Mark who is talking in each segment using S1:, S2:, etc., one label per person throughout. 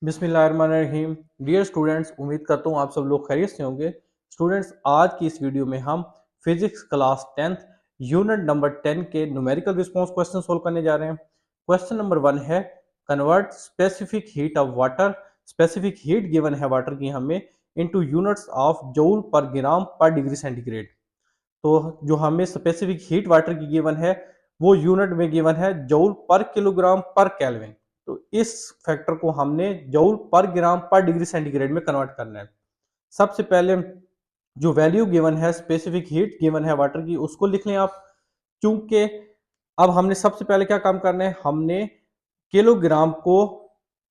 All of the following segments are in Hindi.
S1: बिस्मिल्लाहिर्रहमानिर्रहीम। डियर स्टूडेंट्स, उम्मीद करता हूँ आप सब लोग खैरियत से होंगे। स्टूडेंट्स, आज की इस वीडियो में हम physics class 10th unit number 10 के न्यूमेरिकल रिस्पांस क्वेश्चन सोल्व करने जा रहे हैं। क्वेश्चन नंबर 1 है, convert specific heat of water. Specific heat given है वाटर की हमें इनटू यूनिट्स ऑफ जूल पर ग्राम पर डिग्री सेंटीग्रेड। तो जो हमें स्पेसिफिक हीट वाटर की गिवन है वो यूनिट में गिवन है जूल पर किलोग्राम पर केल्विन। तो इस फैक्टर को हमने जूल पर ग्राम पर डिग्री सेंटीग्रेड में कन्वर्ट करना है। सबसे पहले जो वैल्यू गिवन है स्पेसिफिक हीट गिवन है वाटर की उसको लिख लें आप। चूंकि अब हमने सबसे पहले क्या काम करना है, हमने किलोग्राम को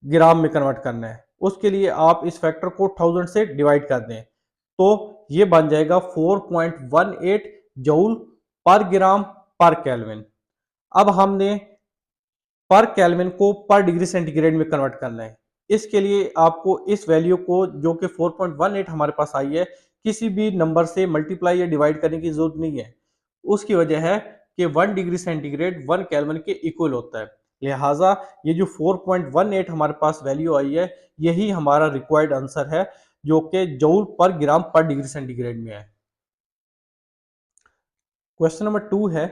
S1: ग्राम में कन्वर्ट करना है। उसके लिए आप इस फैक्टर को 1000 से डिवाइड कर दें तो ये बन जाएगा 4.18 जूल पर ग्राम पर केल्विन। अब हमने पर केल्विन को पर डिग्री सेंटीग्रेड में कन्वर्ट करना है। इसके लिए आपको इस वैल्यू को जो कि 4.18 हमारे पास आई है किसी भी नंबर से मल्टीप्लाई या डिवाइड करने की जरूरत नहीं है। उसकी वजह है कि 1 डिग्री सेंटीग्रेड 1 केल्विन के इक्वल होता है। लिहाजा ये जो 4.18 हमारे पास वैल्यू आई है यही हमारा रिक्वायर्ड आंसर है जो कि जूल पर ग्राम पर डिग्री सेंटीग्रेड में है। क्वेश्चन नंबर 2 है,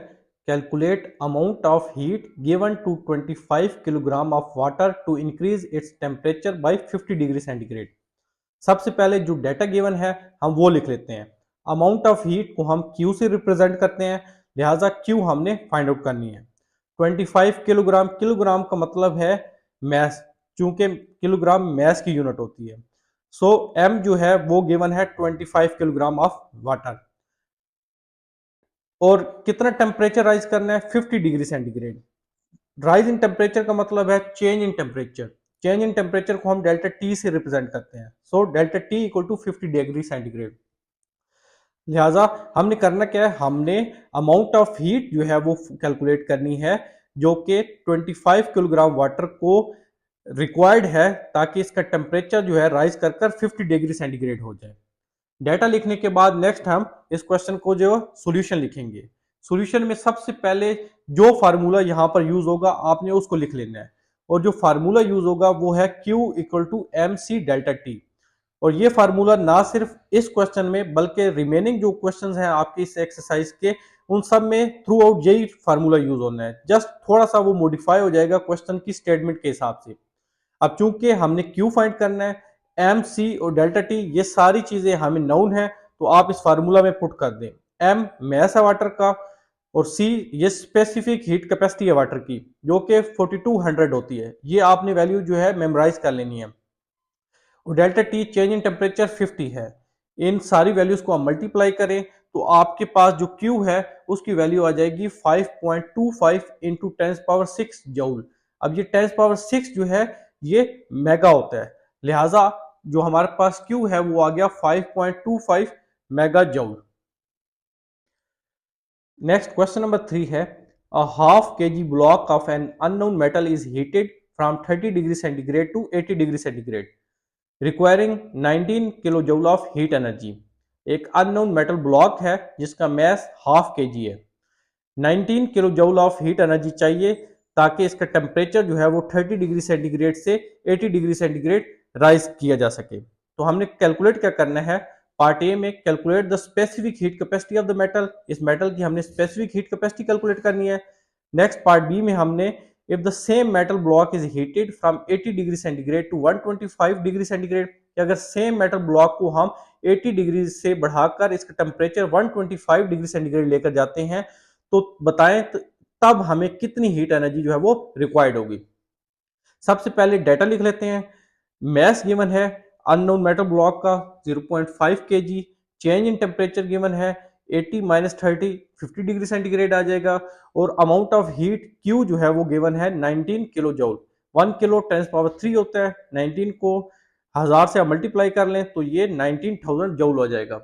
S1: calculate amount of heat given to 25 kilogram of water to increase its temperature by 50 degree centigrade. सबसे पहले जो डाटा गिवन है हम वो लिख लेते हैं। अमाउंट ऑफ हीट को हम Q से रिप्रेजेंट करते हैं, लिहाजा Q हमने फाइंड आउट करनी है। 25 किलोग्राम, किलोग्राम का मतलब है मैस, चूंकि किलोग्राम मैस की यूनिट होती है। सो M जो है वो गिवन है 25 किलोग्राम ऑफ वाटर। और कितना टेम्परेचर राइज करना है, 50 degree centigrade. Rise in temperature का मतलब है change in temperature. Change in temperature को हम डेल्टा टी से रिप्रेजेंट करते हैं। So delta T equal to 50 degree centigrade. लिहाजा हमने करना क्या है, हमने अमाउंट ऑफ हीट जो है वो कैलकुलेट करनी है जो कि 25 किलोग्राम वाटर को रिक्वायर्ड है ताकि इसका टेम्परेचर जो है राइज कर 50 डिग्री सेंटीग्रेड हो जाए। डाटा लिखने के बाद नेक्स्ट हम इस क्वेश्चन को जो सॉल्यूशन लिखेंगे। सॉल्यूशन में सबसे पहले जो फार्मूला यहां पर यूज होगा आपने उसको लिख लेना है, और जो फार्मूला यूज होगा वो है Q equal to M C delta T. और ये फार्मूला ना सिर्फ इस क्वेश्चन में बल्कि रिमेनिंग जो क्वेश्चंस हैं आपके इस एक्सरसाइज के उन सब में थ्रू आउट यही फार्मूला यूज होना है। जस्ट थोड़ा सा वो मॉडिफाई हो जाएगा क्वेश्चन की स्टेटमेंट के हिसाब से। अब चूंकि हमने Q फाइंड करना है, एम सी और डेल्टा टी ये सारी चीजें हमें नाउन है तो आप इस फार्मूला में पुट कर दें। एम मैस है वाटर का और सी ये स्पेसिफिक हीट कैपेसिटी है वाटर की जो कि 4200 होती है। ये आपने वैल्यू जो है मेमोराइज कर लेनी है। और delta T change in temperature 50 है। इन सारी वैल्यूज को हम मल्टीप्लाई करें तो आपके पास जो Q है उसकी वैल्यू आ जाएगी 5.25 इंटू 10⁻6 जूल। अब ये 10⁻6 जो है ये मेगा होता है, लिहाजा जो हमारे पास Q है वो आ गया 5.25 mega joule. Next question number 3 है, a half kg block of an unknown metal is heated from 30 degree centigrade to 80 degree centigrade requiring 19 kilo joule of heat energy. एक अननोन मेटल ब्लॉक है जिसका मैस हाफ kg है, 19 kilo joule of heat energy चाहिए ताकि इसका टेम्परेचर जो है वो 30 डिग्री सेंटीग्रेड से 80 डिग्री सेंटीग्रेड राइज किया जा सके। तो हमने कैलकुलेट क्या करना है, पार्ट ए में calculate the specific heat capacity of the metal. इस मेटल की हमने स्पेसिफिक हीट कैपेसिटी कैलकुलेट करनी है। नेक्स्ट पार्ट बी में हमने if the same metal block is heated from 80 degree centigrade to 125 degree centigrade, कि अगर सेम मेटल ब्लॉक को हम 80 डिग्री से बढ़ाकर इसका टेम्परेचर 125 डिग्री सेंटीग्रेड लेकर जाते हैं तो बताएं तब हमें कितनी हीट एनर्जी जो है वो रिक्वायर्ड होगी। सबसे पहले डाटा लिख लेते हैं। मैस गिवन है अननोन मेटल ब्लॉक का 0.5 kg, change in temperature given है 80 माइनस 30 50 डिग्री सेंटीग्रेड आ जाएगा, और अमाउंट ऑफ हीट Q जो है वो गिवन है 19 किलो जूल। 1 किलो 10⁻³ होता है, 19 को 1000 से मल्टीप्लाई कर लें तो ये 19,000 जूल हो जाएगा।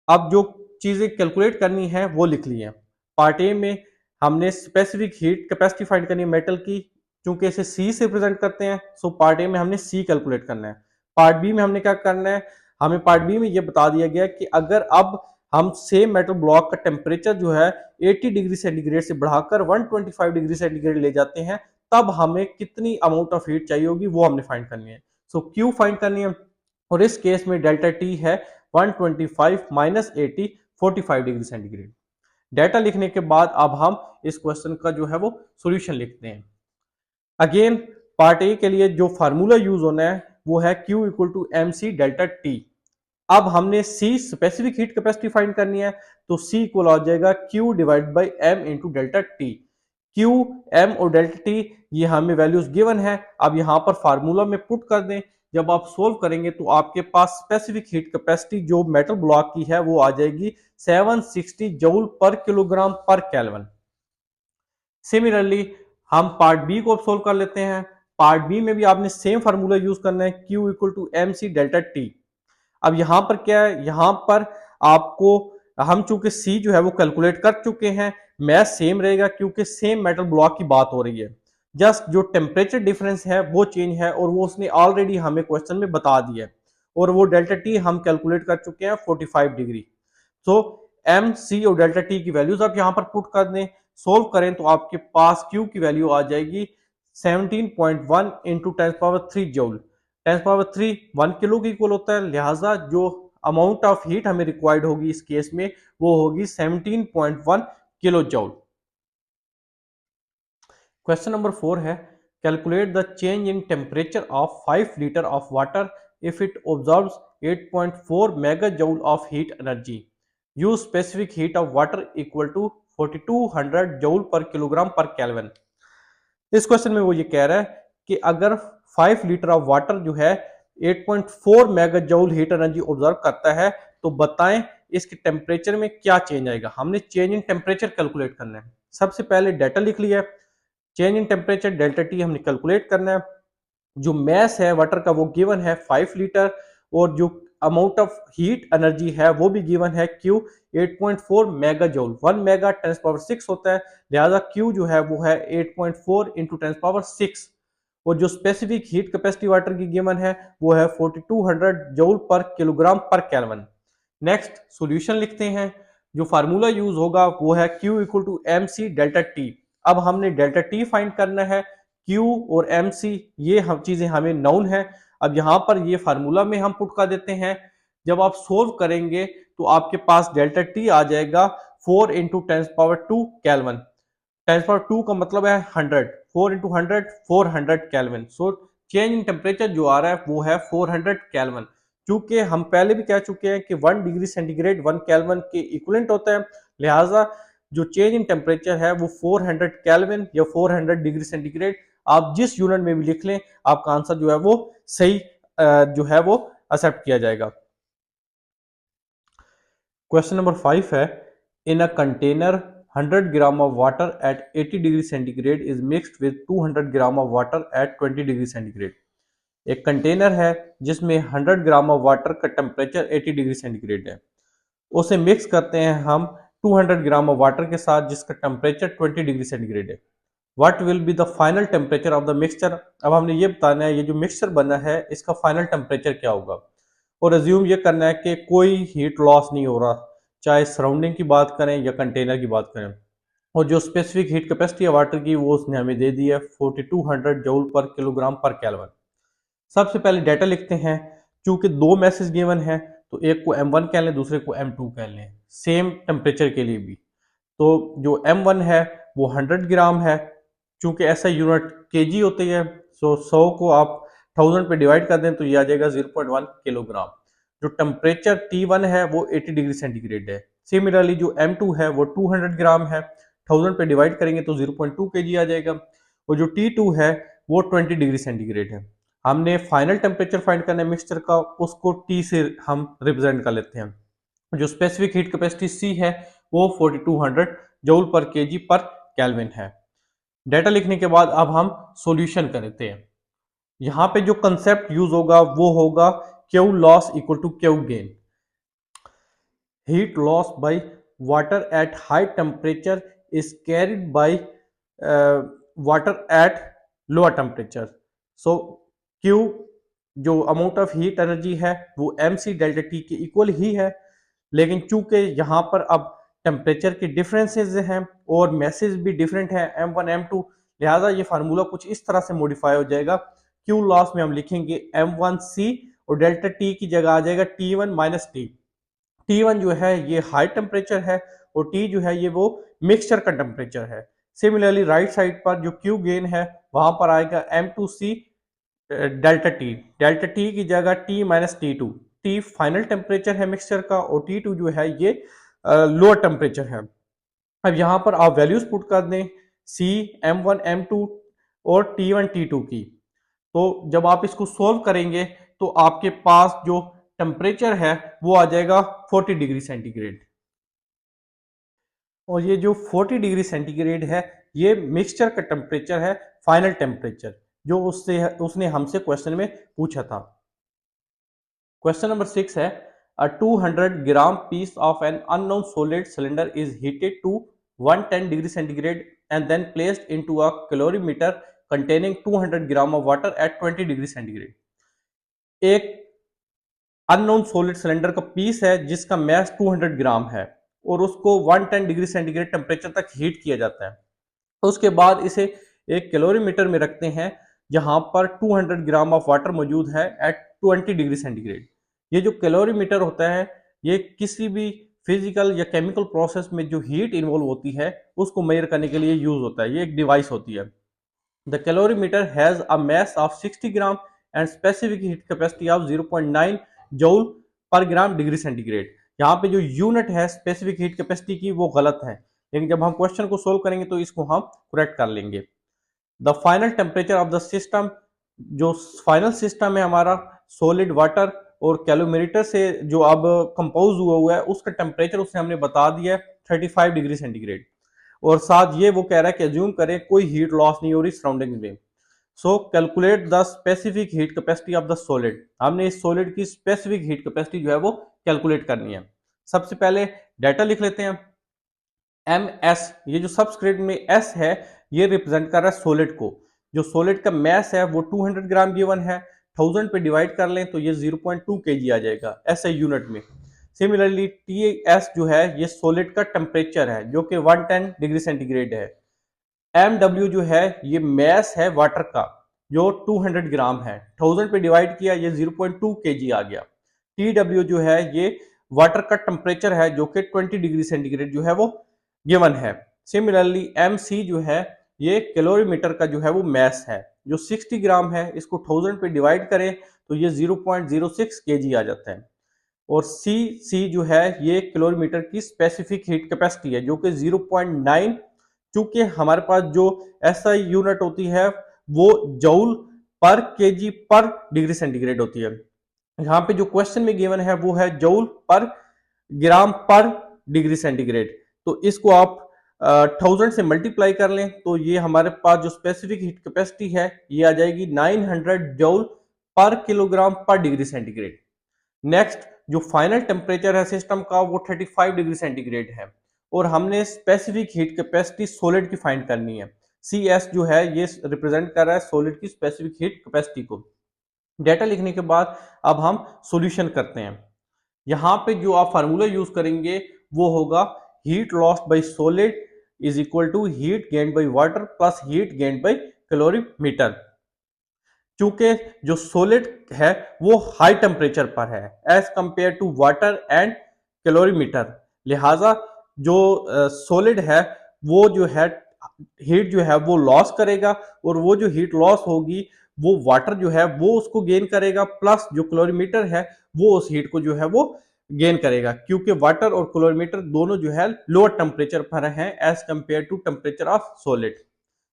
S1: अब जो चीजें कैलकुलेट करनी है वो लिख ली है। पार्ट ए में हमने स्पेसिफिक हीट कैपेसिटी फाइंड करनी है मेटल की, क्योंकि इसे सी से रिप्रेजेंट करते हैं। सो पार्ट ए में हमने सी कैलकुलेट करना है। पार्ट बी में हमने क्या करना है, हमें पार्ट बी में ये बता दिया गया कि अगर अब हम सेम मेटल ब्लॉक का टेम्परेचर जो है 80 डिग्री सेंटीग्रेड से बढ़ाकर 125 डिग्री सेंटीग्रेड ले जाते हैं तब हमें कितनी अमाउंट ऑफ हीट चाहिए होगी वो हमने फाइंड करनी है। सो क्यू फाइंड करनी है और इस केस में डेल्टा टी है 125 माइनस 80 45 डिग्री सेंटीग्रेड। डेटा लिखने के बाद अब हम इस क्वेश्चन का जो है वो सॉल्यूशन लिखते हैं। अगेन पार्ट ए के लिए जो फार्मूला यूज होना है वो है Q equal to M C delta T. अब हमने C specific heat capacity find करनी है, तो C इक्वल आ जाएगा Q divide by M into delta T. Q, M और डेल्टा टी ये हमें वैल्यूज गिवन है। अब यहाँ पर फार्मूला में पुट कर दें। जब आप सोल्व करेंगे तो आपके पास स्पेसिफिक हीट कैपेसिटी जो मेटल ब्लॉक की है वो आ जाएगी 760 जूल पर किलोग्राम पर केल्विन। सिमिलरली हम पार्ट बी को सोल्व कर लेते हैं। पार्ट बी में भी आपने सेम फार्मूला यूज करना है, Q equal to M C delta T. अब यहां पर क्या है, यहां पर आपको हम चूंकि सी जो है वो कैलकुलेट कर चुके हैं, मैथ सेम रहेगा क्योंकि सेम मेटल ब्लॉक की बात हो रही है। जस्ट जो टेम्परेचर डिफरेंस है वो चेंज है और वो उसने ऑलरेडी हमें क्वेश्चन में बता दिया है और वो डेल्टा टी हम कैलकुलेट कर चुके हैं 45 डिग्री। सो एम सी और डेल्टा टी की वैल्यूज आप यहां पर पुट कर दें, सोल्व करें तो आपके पास क्यू की वैल्यू आ जाएगी 17.1 इंटू 10³ जूल। 10³ 1 किलो की इक्वल होता है, लिहाजा जो अमाउंट ऑफ हीट हमें रिक्वायर्ड होगी इस केस में वो होगी 17.1 किलो जूल। क्वेश्चन नंबर 4 है, calculate the change in temperature of 5 litre of water if it observes 8.4 mega joule of heat energy. Use specific heat of water equal to 4200 joule पर किलोग्राम पर केल्विन। इस क्वेश्चन में वो ये कह रहा है कि अगर 5 लीटर ऑफ वाटर जो है 8.4 mega joule heat energy observe करता है तो बताएं इसके टेम्परेचर में क्या चेंज आएगा। हमने चेंज इन टेम्परेचर कैलकुलेट करना है। सबसे पहले डेटा लिख लिया है, change in temperature delta T हमने कैलकुलेट करना है। जो मैस है वाटर का वो गिवन है 5 लीटर और जो अमाउंट ऑफ हीट एनर्जी है वो भी गिवन है Q 8.4 मेगा जूल। 1 मेगा 10⁻6 होता है, लिहाजा Q जो है वो है 8.4 इंटू 10⁻6 और जो स्पेसिफिक हीट कैपेसिटी वाटर की गिवन है वो है 4200 जूल पर किलोग्राम पर केल्विन। नेक्स्ट सॉल्यूशन लिखते हैं। जो फार्मूला यूज होगा वो है Q equal to M C delta T. अब हमने डेल्टा टी फाइंड करना है, Q और एम सी ये हम चीजें हमें नाउन है। अब यहाँ पर ये फार्मूला में हम पुट कर देते हैं। जब आप सोल्व करेंगे तो आपके पास डेल्टा टी आ जाएगा 4 इंटू 10⁻2 केल्विन। 10⁻2 का मतलब है 100, 4 into 100 400 kelvin. So change in temperature जो आ रहा है वो है 400 केल्विन। क्योंकि हम पहले भी कह चुके हैं कि 1 डिग्री सेंटीग्रेड 1 केल्विन के इक्विवेलेंट होता है, लिहाजा जो चेंज इन टेम्परेचर है वो 400 केल्विन या 400 डिग्री सेंटीग्रेड, आप जिस यूनिट में भी लिख लें आपका आंसर जो है वो सही जो है वो एक्सेप्ट किया जाएगा। क्वेश्चन नंबर 5 है, in a container 100 gram of water at 80 degree centigrade is mixed with 200 gram of water at 20 degree centigrade. एक कंटेनर है जिसमें 100 ग्राम ऑफ वाटर का टेम्परेचर 80 डिग्री सेंटीग्रेड है, उसे मिक्स करते हैं हम 200 ग्राम ऑफ वाटर के साथ जिसका टेम्परेचर 20 डिग्री सेंटीग्रेड है। What will be the final temperature of the mixture. अब हमने ये बताना है ये जो मिक्सचर बना है इसका फाइनल टेम्परेचर क्या होगा और अज्यूम ये करना है कि कोई हीट लॉस नहीं हो रहा, चाहे सराउंडिंग की बात करें या कंटेनर की बात करें। और जो स्पेसिफिक हीट कैपेसिटी है वाटर की वो उसने हमें दे दी है 4200 जूल पर किलोग्राम पर केल्विन। सबसे पहले डाटा लिखते हैं। चूंकि दो मैसेज गिवन है तो एक को M1 कह लें दूसरे को M2 कह लें, सेम टेम्परेचर के लिए भी। तो जो M1 है वो 100 ग्राम है, चूंकि ऐसा यूनिट केजी होती है, सो 100 को आप 1000 पे डिवाइड कर दें तो ये आ जाएगा 0.1 किलोग्राम। जो टेम्परेचर T1 है वो 80 डिग्री सेंटीग्रेड है। सिमिलरली जो M2 है वो 200 ग्राम है, 1000 पे डिवाइड करेंगे तो 0.2 केजी आ जाएगा। और जो T2 है वो 20 डिग्री सेंटीग्रेड है। हमने फाइनल टेम्परेचर फाइंड करना है मिक्सचर का, उसको T से हम रिप्रेजेंट कर लेते हैं। जो स्पेसिफिक हीट कैपेसिटी C है वो 4200 जूल पर केजी पर केल्विन है। डेटा लिखने के बाद अब हम सॉल्यूशन करते हैं। यहां पे जो कंसेप्ट यूज होगा वो होगा Q loss equal to Q gain. Heat loss by water at high temperature is carried by water at lower temperature. So Q जो अमाउंट ऑफ हीट एनर्जी है वो MC डेल्टा T के इक्वल ही है, लेकिन चूंकि यहाँ पर अब टेम्परेचर के डिफरेंसेस हैं और मैसेज भी डिफरेंट है M1 M2, लिहाजा ये फार्मूला कुछ इस तरह से मॉडिफाई हो जाएगा। क्यू लॉस में हम लिखेंगे M1C और डेल्टा टी की जगह आ जाएगा T1 माइनस टी। T1 जो है ये हाई टेम्परेचर है और T जो है ये वो मिक्सचर का टेम्परेचर है। सिमिलरली राइट साइड पर जो Q गेन है वहां पर आएगा M2C डेल्टा टी की जगह T minus T2। T final temperature है मिक्सचर का और T2 जो है ये लोअर टेम्परेचर है। अब यहाँ पर आप वैल्यूज पुट कर दें C, M1, M2 और T1, T2 की। तो जब आप इसको सोल्व करेंगे तो आपके पास जो टेम्परेचर है वो आ जाएगा 40 डिग्री सेंटीग्रेड। और ये जो 40 डिग्री सेंटीग्रेड है ये मिक्सचर का टेम्परेचर है, फाइनल टेम्परेचर जो उसने हमसे क्वेश्चन में पूछा था। क्वेश्चन नंबर 6 है a 200 gram piece of an unknown solid cylinder is heated to 110 degree centigrade and then placed into a calorimeter containing 200 gram of water at 20 degree centigrade. एक अननोन सॉलिड सिलेंडर का पीस है जिसका मैस 200 ग्राम है और उसको 110 डिग्री सेंटीग्रेड टेम्परेचर तक हीट किया जाता है। उसके बाद इसे एक कैलोरीमीटर में रखते हैं जहां पर 200 ग्राम ऑफ वाटर मौजूद है एट 20 डिग्री सेंटीग्रेड। ये जो कैलोरीमीटर होता है ये किसी भी फिजिकल या केमिकल प्रोसेस में जो हीट इन्वॉल्व होती है उसको मेजर करने के लिए यूज होता है। ये एक डिवाइस होती है। The calorimeter has a mass of 60 gram and specific heat capacity of 0.9 joule per gram degree centigrade. यहाँ पे जो यूनिट है स्पेसिफिक हीट कैपेसिटी की वो गलत है, लेकिन जब हम क्वेश्चन को सोल्व करेंगे तो इसको हम करेक्ट कर लेंगे। The final temperature of the system, जो फाइनल सिस्टम है हमारा सॉलिड वाटर और कैलोरीमीटर से जो अब कंपोज हुआ है उसका टेम्परेचर उसने हमने बता दिया है 35 डिग्री सेंटीग्रेड। और साथ ये वो कह रहा है कि अज्यूम करें कोई हीट लॉस नहीं हो रही सराउंडिंग में। सो calculate the specific heat capacity of the solid. हमने इस सॉलिड की स्पेसिफिक हीट कैपेसिटी जो है वो कैलकुलेट करनी है। सबसे पहले डाटा लिख लेते हैं। एम एस, ये जो सबस्क्रिप्ट में एस है ये रिप्रेजेंट कर रहा है सॉलिड को। जो सॉलिड का मैस है वो 200 ग्राम गिवन है, 1000 पे डिवाइड कर लें तो ये 0.2 kg आ जाएगा ऐसे यूनिट में। सिमिलरली टी एस जो है ये सॉलिड का टेम्परेचर है जो कि 110 डिग्री सेंटीग्रेड है। एम डब्ल्यू जो है ये मैस है वाटर का जो 200 ग्राम है, 1000 पे डिवाइड किया ये 0.2 kg आ गया। टी डब्ल्यू जो है ये वाटर का टेम्परेचर है जो कि 20 डिग्री सेंटीग्रेड जो है वो गिवन है। सिमिलरली एम सी जो है ये कैलोरीमीटर का जो है वो मैस है जो 60 ग्राम है, इसको 1000 पे डिवाइड करें तो ये 0.06 kg आ जाता है। और सी जो है ये कैलोरीमीटर की स्पेसिफिक हीट कैपेसिटी है जो कि 0.9, चूंकि हमारे पास जो ऐसा यूनिट होती है वो जूल पर केजी पर डिग्री सेंटीग्रेड होती है। यहाँ पे जो क्वेश्चन में गिवन है वो है जूल पर ग्राम पर डिग्री सेंटीग्रेड। तो इसको आप 1000 से मल्टीप्लाई कर लें तो ये हमारे पास जो स्पेसिफिक हीट कैपेसिटी है ये आ जाएगी 900 जूल पर किलोग्राम पर डिग्री सेंटीग्रेड। नेक्स्ट जो फाइनल टेम्परेचर है सिस्टम का वो 35 डिग्री सेंटीग्रेड है और हमने स्पेसिफिक हीट कैपेसिटी सॉलिड की फाइंड करनी है। सी एस जो है ये रिप्रेजेंट कर रहा है सॉलिड की स्पेसिफिक हीट कैपेसिटी को। डेटा लिखने के बाद अब हम सॉल्यूशन करते हैं। यहाँ पे जो आप फार्मूला यूज करेंगे वो होगा heat lost by solid is equal to heat gained by water plus heat gained by calorimeter. चूंकि जो सॉलिड है वो हाई टेम्परेचर पर है as compare to water and calorimeter, लिहाजा जो सॉलिड है वो जो है हीट जो है वो लॉस करेगा और वो जो हीट लॉस होगी वो वाटर जो है वो उसको गेन करेगा प्लस जो कैलोरीमीटर है वो उस हीट को जो है वो गेन करेगा, क्योंकि वाटर और कैलोरीमीटर दोनों जो है लोअर टेम्परेचर पर है as compare to temperature of solid.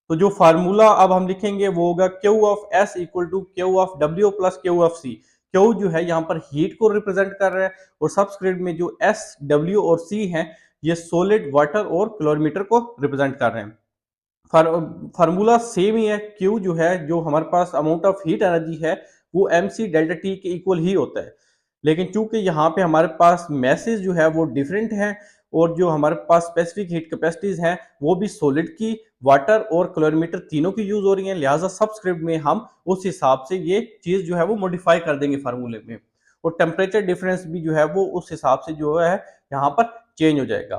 S1: तो जो फार्मूला अब हम लिखेंगे वो होगा Q of S equal to Q of W plus Q of C. Q जो है यहाँ पर हीट को रिप्रेजेंट कर रहा है और सबस्क्रिप्ट में जो एस डब्ल्यू और सी है ये सॉलिड वाटर और कैलोरीमीटर को रिप्रेजेंट कर रहे हैं। फार्मूला सेम ही है। क्यू जो है जो हमारे पास अमाउंट ऑफ हीट एनर्जी है वो एम सी डेल्टा टी के इक्वल ही होता है, लेकिन चूंकि यहाँ पे हमारे पास मैसेज जो है वो डिफरेंट है और जो हमारे पास स्पेसिफिक हीट कैपेसिटीज हैं वो भी सॉलिड की, वाटर और कैलोरीमीटर तीनों की यूज हो रही हैं, लिहाजा सबस्क्रिप्ट में हम उस हिसाब से ये चीज जो है वो मॉडिफाई कर देंगे फार्मूले में और टेम्परेचर डिफरेंस भी जो है वो उस हिसाब से जो है यहाँ पर चेंज हो जाएगा।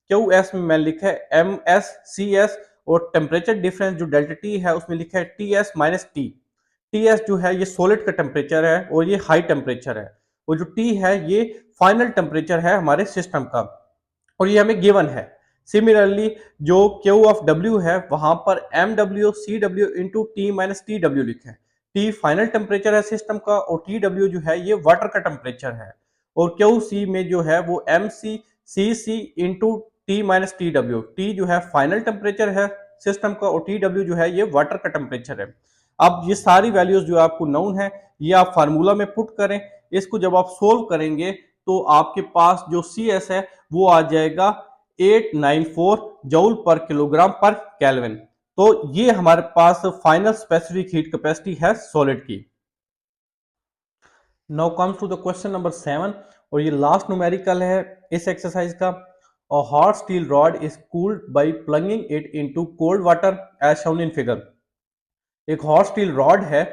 S1: क्यू एस में मैंने लिखा है एम एस सी एस और टेम्परेचर डिफरेंस जो डेल्टा टी है उसमें लिखा है T S minus T. T S जो है ये सॉलिड का टेम्परेचर है और ये हाई टेम्परेचर है, और जो टी है ये फाइनल टेम्परेचर है हमारे सिस्टम का, और ये हमें गिवन है। सिमिलरली जो क्यू ऑफ डब्ल्यू है वहां पर M W C W into T minus T W लिखा है। टी फाइनल टेम्परेचर है सिस्टम का और टी डब्ल्यू जो है ये वाटर का टेम्परेचर है, और क्यू सी में जो है वो M C C C into T minus T W. T जो है फाइनल टेम्परेचर है सिस्टम का और टी डब्ल्यू जो है ये वाटर का टेम्परेचर है। अब ये सारी वैल्यूज जो आपको नोन है ये आप फार्मूला में पुट करें। इसको जब आप सोल्व करेंगे तो आपके पास जो सी एस है वो आ जाएगा 894 जूल पर किलोग्राम पर केल्विन। तो ये हमारे पास फाइनल स्पेसिफिक हीट कैपेसिटी है सॉलिड की। Now comes to the question number 7, और ये लास्ट न्यूमेरिकल है इस एक्सरसाइज का। A hot steel rod is cooled by plunging it into cold water as shown in figure. एक हॉट स्टील रॉड है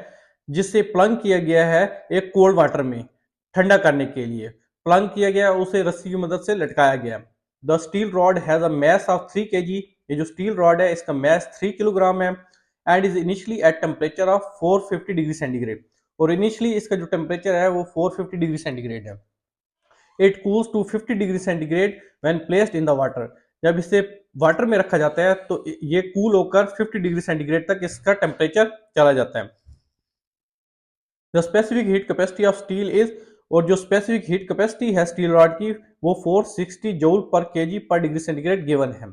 S1: जिससे प्लंग किया गया है एक कोल्ड वाटर में ठंडा करने के लिए। प्लंग किया गया, उसे रस्सी की मदद से लटकाया गया। The steel rod has a mass of 3 kg। ये जो स्टील रॉड है इसका मैस 3 किलोग्राम है and is initially at temperature of 450 degree centigrade. और इनिशियली इसका जो टेम्परेचर है वो 450 डिग्री सेंटीग्रेड है। It cools to 50 degree centigrade when placed in the water. जब इसे वाटर में रखा जाता है तो ये कूल होकर 50 डिग्री सेंटीग्रेड तक इसका टेम्परेचर चला जाता है। The specific heat capacity of steel is, और जो स्पेसिफिक हीट कैपेसिटी है स्टील रॉड की वो 460 जूल पर केजी पर डिग्री सेंटीग्रेड गिवन है।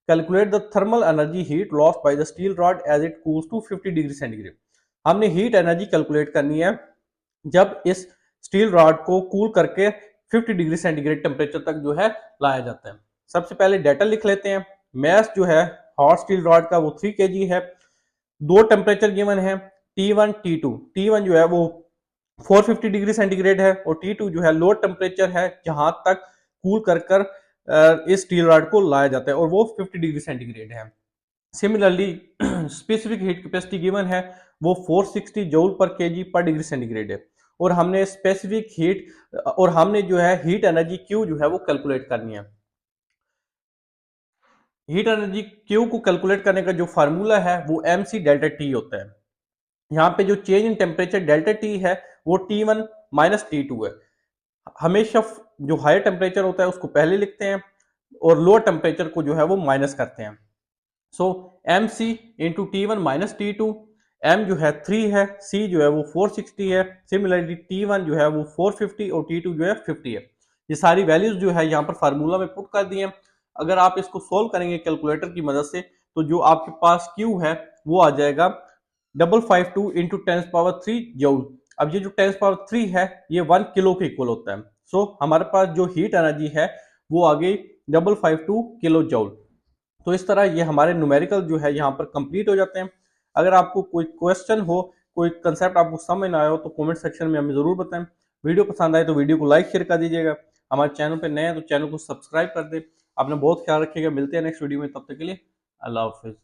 S1: Calculate the thermal energy heat lost by the steel rod as it cools to 50 degree centigrade. हमने हीट एनर्जी कैलकुलेट करनी है जब इस स्टील रॉड को कूल करके 50 डिग्री सेंटीग्रेड टेम्परेचर तक जो है लाया जाता है। सबसे पहले डेटा लिख लेते हैं। मैस जो है हॉट स्टील रॉड का वो 3 kg है। दो टेम्परेचर गिवन है T1 T2। T1 जो है वो 450 डिग्री सेंटीग्रेड है और T2 जो है लो टेम्परेचर है जहां तक कूल कर कर इस स्टील रॉड को लाया जाता है और वो 50 डिग्री सेंटीग्रेड है। Similarly specific heat capacity given है वो 460 जूल पर केजी पर डिग्री सेंटीग्रेड है, और हमने स्पेसिफिक हीट और हमने जो है हीट एनर्जी क्यू जो है वो कैलकुलेट करनी है। हीट एनर्जी क्यू को कैलकुलेट करने का जो फार्मूला है वो एम सी डेल्टा टी होता है। यहाँ पे जो change in temperature delta T है वो T1 माइनस T2 है। हमेशा जो हायर टेम्परेचर होता है उसको पहले लिखते हैं और लोअर टेम्परेचर को जो है वो माइनस करते हैं। So M C into T1 minus T2। M जो है 3 है, सी जो है वो 460 है, सिमिलरली T1 जो है वो 450 और T2 जो है 50 है। ये सारी वैल्यूज जो है यहाँ पर फार्मूला में पुट कर दी है। अगर आप इसको सोल्व करेंगे कैलकुलेटर की मदद से तो जो आपके पास Q है वो आ जाएगा 552 इंटू 10⁻³ जूल। अब ये जो 10⁻³ है ये 1 किलो के इक्वल होता है। सो हमारे पास जो हीट एनर्जी है वो आ गई 552 किलो जूल। तो इस तरह ये हमारे न्यूमेरिकल जो है यहाँ पर कंप्लीट हो जाते हैं। अगर आपको कोई क्वेश्चन हो, कोई कंसेप्ट आपको समझ ना आया हो तो कमेंट सेक्शन में हमें जरूर बताएं। वीडियो पसंद आए तो वीडियो को लाइक शेयर कर दीजिएगा। हमारे चैनल पर नए हैं तो चैनल को सब्सक्राइब कर दें। आपने बहुत ख्याल रखिएगा। मिलते हैं नेक्स्ट वीडियो में, तब तक के लिए अल्लाह हाफिज।